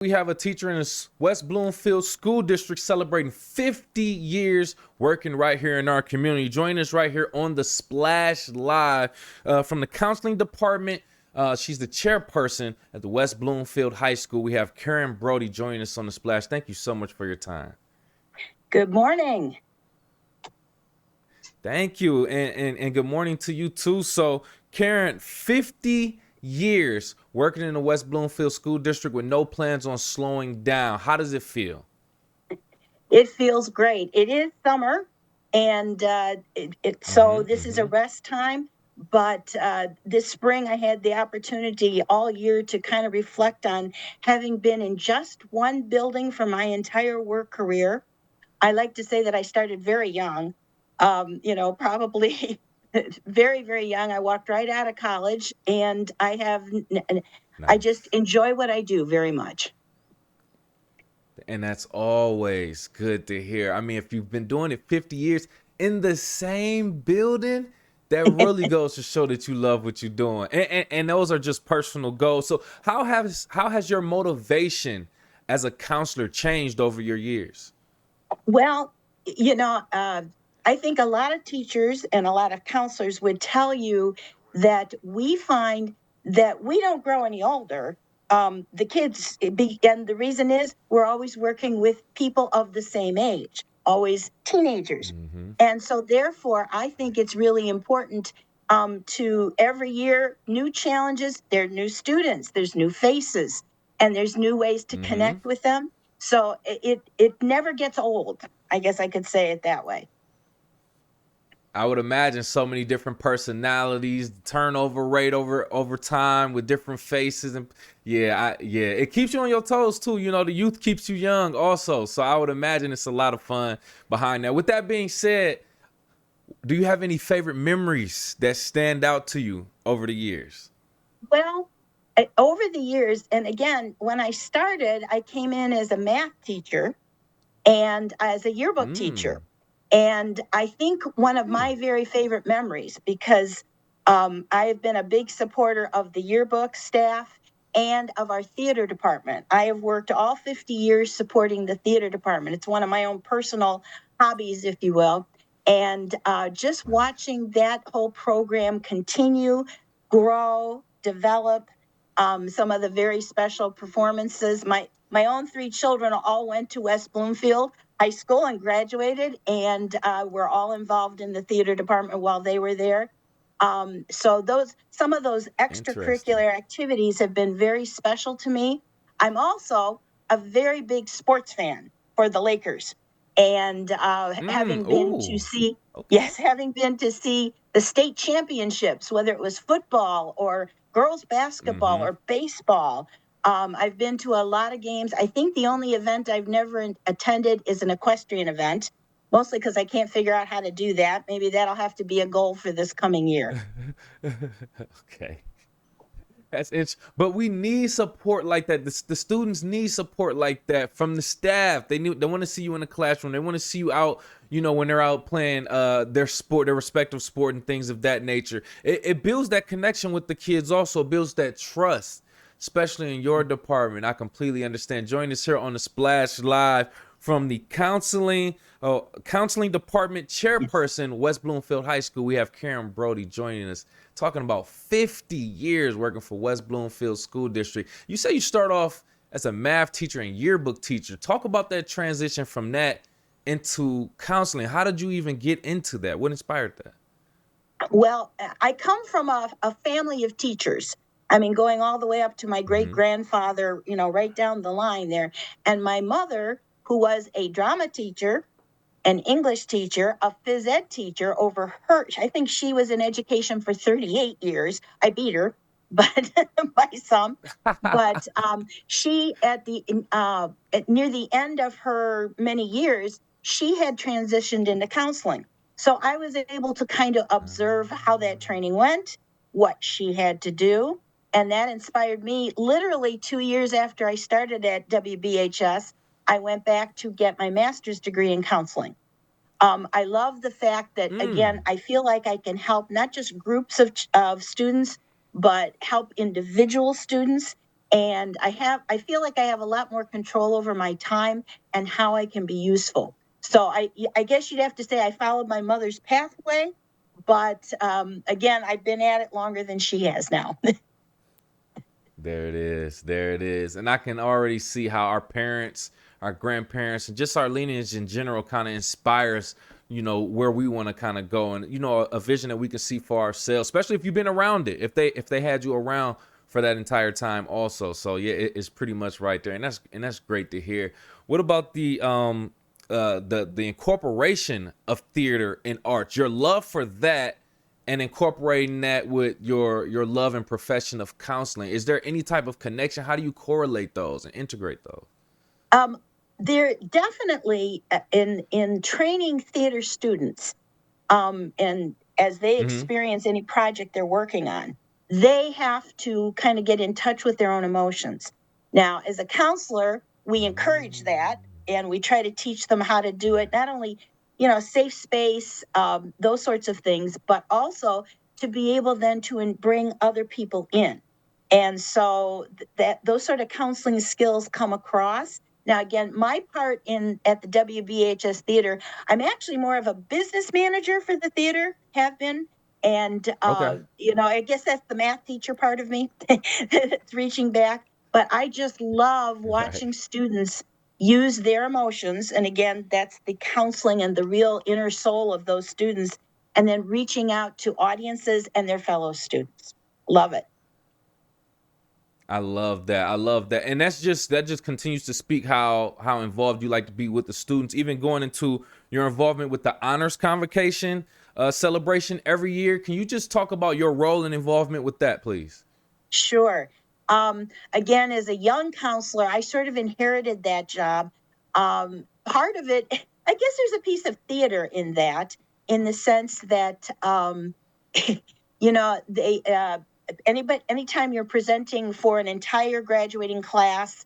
We have a teacher in the West Bloomfield School District celebrating 50 years working right here in our community. Join us right here on the Splash Live from the counseling department. She's the chairperson at the West Bloomfield High School. We have Karen Brody joining us on the Splash. Thank you so much for your time. Good morning. Thank you. And good morning to you too. So Karen, 50 years working in the West Bloomfield School District with no plans on slowing down. How does it feel? It feels great. It is summer, and so this is a rest time. But this spring, I had the opportunity all year to kind of reflect on having been in just one building for my entire work career. I like to say that I started very young, probably very, very young. I walked right out of college, and I just enjoy what I do very much. And that's always good to hear. I mean, if you've been doing it 50 years in the same building, that really goes to show that you love what you're doing. And those are just personal goals. So how has your motivation as a counselor changed over your years? Well, I think a lot of teachers and a lot of counselors would tell you that we find that we don't grow any older. The kids, and the reason is we're always working with people of the same age, always teenagers. And so therefore, I think it's really important to every year, new challenges, there are new students, there's new faces, and there's new ways to connect with them. So it never gets old. I guess I could say it that way. I would imagine so many different personalities, turnover rate over time with different faces, and it keeps you on your toes too. You know, the youth keeps you young also. So I would imagine it's a lot of fun behind that. With that being said, do you have any favorite memories that stand out to you over the years? Well, over the years, and again, when I started, I came in as a math teacher and as a yearbook teacher. And I think one of my very favorite memories, because I've been a big supporter of the yearbook staff and of our theater department. I have worked all 50 years supporting the theater department. It's one of my own personal hobbies, if you will. And just watching that whole program continue, grow, develop, some of the very special performances. My own three children all went to West Bloomfield High School and graduated, and were all involved in the theater department while they were there. So some of those extracurricular activities have been very special to me. I'm also a very big sports fan for the Lakers, and having been to see the state championships, whether it was football or girls basketball or baseball. I've been to a lot of games. I think the only event I've never attended is an equestrian event, mostly because I can't figure out how to do that. Maybe that'll have to be a goal for this coming year. Okay. That's it. But we need support like that. The students need support like that from the staff. They want to see you in the classroom. They want to see you out, when they're out playing their respective sport and things of that nature. It builds that connection with the kids also. It builds that trust, especially in your department. I completely understand. Join us here on the Splash Live from the counseling department chairperson, West Bloomfield High School. We have Karen Brody joining us, talking about 50 years working for West Bloomfield School District. You say you start off as a math teacher and yearbook teacher. Talk about that transition from that into counseling. How did you even get into that? What inspired that? Well, I come from a family of teachers. I mean, going all the way up to my great-grandfather, right down the line there. And my mother, who was a drama teacher, an English teacher, a phys ed teacher over her. I think she was in education for 38 years. I beat her, but by some. But she, near the end of her many years, she had transitioned into counseling. So I was able to kind of observe how that training went, what she had to do. And that inspired me. Literally 2 years after I started at WBHS, I went back to get my master's degree in counseling. I love the fact that, again, I feel like I can help not just groups of students, but help individual students. And I feel like I have a lot more control over my time and how I can be useful. So I guess you'd have to say I followed my mother's pathway, but again, I've been at it longer than she has now. There it is. There it is. And I can already see how our parents, our grandparents, and just our lineage in general kind of inspires, where we want to kind of go, and, a vision that we can see for ourselves, especially if you've been around it, if they had you around for that entire time also. So yeah, it's pretty much right there. And that's great to hear. What about the incorporation of theater and art, your love for that, and incorporating that with your love and profession of counseling? Is there any type of connection? How do you correlate those and integrate those? Um, they're definitely in training theater students, and as they Hmm. experience any project they're working on, they have to kind of get in touch with their own emotions. Now, as a counselor, we encourage that and we try to teach them how to do it, not only, safe space, those sorts of things, but also to be able then to bring other people in. And so that those sort of counseling skills come across. Now, again, my part in at the WBHS theater, I'm actually more of a business manager for the theater, have been. And, Okay. I guess that's the math teacher part of me that's reaching back. But I just love Right. watching students use their emotions. And again, that's the counseling and the real inner soul of those students. And then reaching out to audiences and their fellow students. Love it. I love that. I love that. And that just continues to speak how involved you like to be with the students, even going into your involvement with the honors convocation celebration every year. Can you just talk about your role and involvement with that, please? Sure. Again, as a young counselor, I sort of inherited that job. Part of it, I guess there's a piece of theater in that, in the sense that, they, anytime you're presenting for an entire graduating class,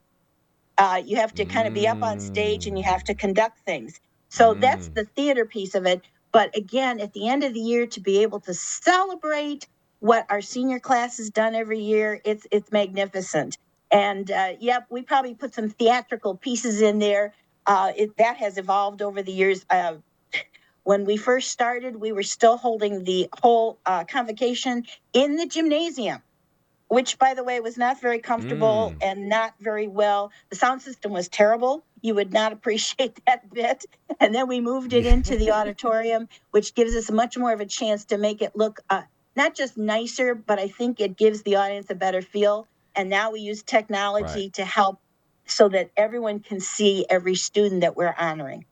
you have to kind of be up on stage and you have to Mm. conduct things. So that's Mm. the theater piece of it. But again, at the end of the year, to be able to celebrate what our senior class has done every year, it's magnificent. And yep, we probably put some theatrical pieces in there. That has evolved over the years. When we first started, we were still holding the whole convocation in the gymnasium, which, by the way, was not very comfortable Mm. and not very well. The sound system was terrible. You would not appreciate that bit. And then we moved it Yeah. into the auditorium, which gives us much more of a chance to make it look not just nicer, but I think it gives the audience a better feel. And now we use Right. technology to help so that everyone can see every student that we're honoring.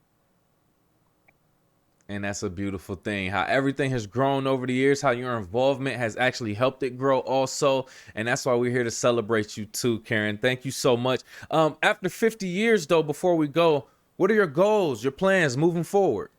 And that's a beautiful thing. How everything has grown over the years, how your involvement has actually helped it grow also. And that's why we're here to celebrate you too, Karen. Thank you so much. After 50 years though, before we go, what are your goals, your plans moving forward?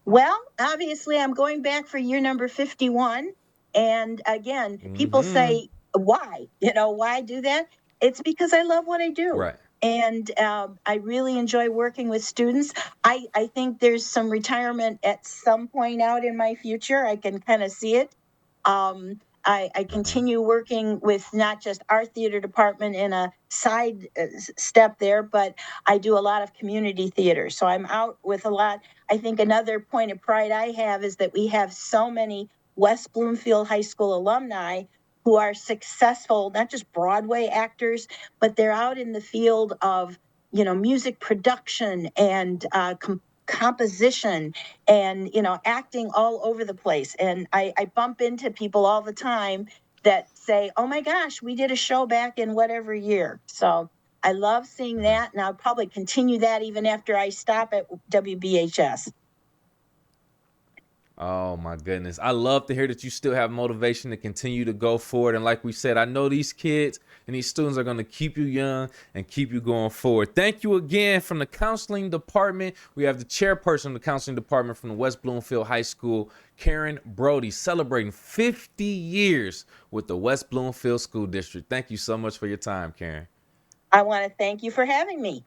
Well, obviously, I'm going back for year number 51. And again, people Mm-hmm. say, why? Why do that? It's because I love what I do. Right. And I really enjoy working with students. I think there's some retirement at some point out in my future. I can kind of see it. I Uh-huh. continue working with not just our theater department in a side step there, but I do a lot of community theater. So I'm out with a lot. I think another point of pride I have is that we have so many West Bloomfield High School alumni who are successful, not just Broadway actors, but they're out in the field of, music production and composition and, acting all over the place. And I bump into people all the time that say, oh my gosh, we did a show back in whatever year. So I love seeing Uh-huh. that. And I'll probably continue that even after I stop at WBHS. Oh my goodness. I love to hear that you still have motivation to continue to go forward. And like we said, I know these kids and these students are going to keep you young and keep you going forward. Thank you again from the counseling department. We have the chairperson of the counseling department from the West Bloomfield High School, Karen Brody, celebrating 50 years with the West Bloomfield School District. Thank you so much for your time, Karen. I want to thank you for having me.